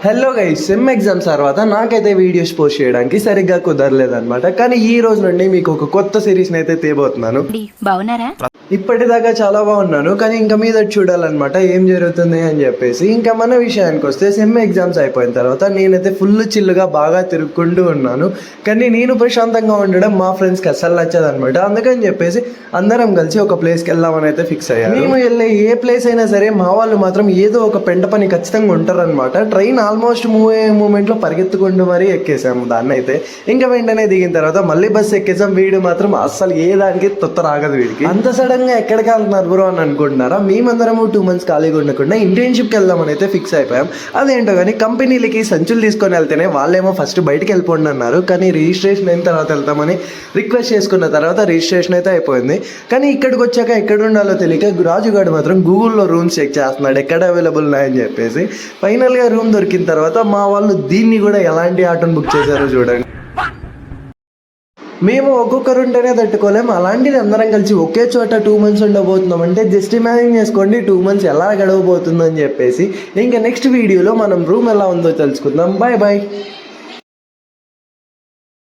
Hello guys, sem exams తర్వాత నాకైతే videos post చేయడానికి సరిగ్గా కుదరలేదన్నమాట. కానీ ఈ రోజు నుండి మీకు ఒక కొత్త సిరీస్ని అయితే తేబోతున్నాను. బాగున్నారా? ఇప్పటిదాకా చాలా బాగున్నాను, కానీ ఇంకా మీద చూడాలన్నమాట ఏం జరుగుతుంది అని చెప్పేసి. ఇంకా మన విషయానికి వస్తే, సెమ్ ఎగ్జామ్స్ అయిపోయిన తర్వాత నేనైతే ఫుల్ చిల్లుగా బాగా తిరుక్కుంటూ ఉన్నాను. కానీ నేను ప్రశాంతంగా ఉండడం మా ఫ్రెండ్స్కి అస్సలు నచ్చదనమాట. అందుకని చెప్పేసి అందరం కలిసి ఒక ప్లేస్కి వెళ్దామని అయితే ఫిక్స్ అయ్యారు. మేము వెళ్ళే ఏ ప్లేస్ అయినా సరే మా వాళ్ళు మాత్రం ఏదో ఒక పెంట పని ఖచ్చితంగా ఉంటారనమాట. ట్రైన్ ఆల్మోస్ట్ మూమెంట్లో పరిగెత్తుకుంటూ మరీ ఎక్కేసాము దాన్ని అయితే. ఇంకా వెంటనే దిగిన తర్వాత మళ్ళీ బస్సు ఎక్కేసాం. వీడు మాత్రం అస్సలు ఏ దానికి తొత్త రాగదు వీడికి. అంత సడన్ గా ఎక్కడికి వెళ్తున్నారు బ్రో అని అనుకుంటున్నారా? మేమందరము 2 months ఖాళీగా ఉండకుండా ఇంటర్న్షిప్కి వెళ్దామని అయితే ఫిక్స్ అయిపోయాం. అదేంటో కానీ కంపెనీలకి సంచులు తీసుకొని వెళ్తేనే వాళ్ళేమో ఫస్ట్ బయటకు వెళ్ళిపోండి అన్నారు. కానీ రిజిస్ట్రేషన్ అయిన తర్వాత వెళ్తామని రిక్వెస్ట్ చేసుకున్న తర్వాత రిజిస్ట్రేషన్ అయితే అయిపోయింది. కానీ ఇక్కడికి వచ్చాక ఎక్కడ ఉండాలో తెలియక రాజుగాడు మాత్రం గూగుల్లో రూమ్స్ చెక్ చేస్తున్నాడు ఎక్కడ అవైలబుల్ ఉన్నాయని చెప్పేసి. ఫైనల్గా రూమ్ దొరికిన తర్వాత మా వాళ్ళు దీన్ని కూడా ఎలాంటి ఆటోని బుక్ చేశారో చూడండి. మేము ఒక్కొక్కరు ఉంటేనే తట్టుకోలేం, అలాంటిది అందరం కలిసి ఒకే చోట 2 months ఉండబోతున్నాం అంటే జస్ట్ ఇమాజిన్ చేసుకోండి 2 months ఎలా గడవబోతుందని చెప్పేసి. ఇంకా నెక్స్ట్ వీడియోలో మనం రూమ్ ఎలా ఉందో తెలుసుకుందాం. Bye bye.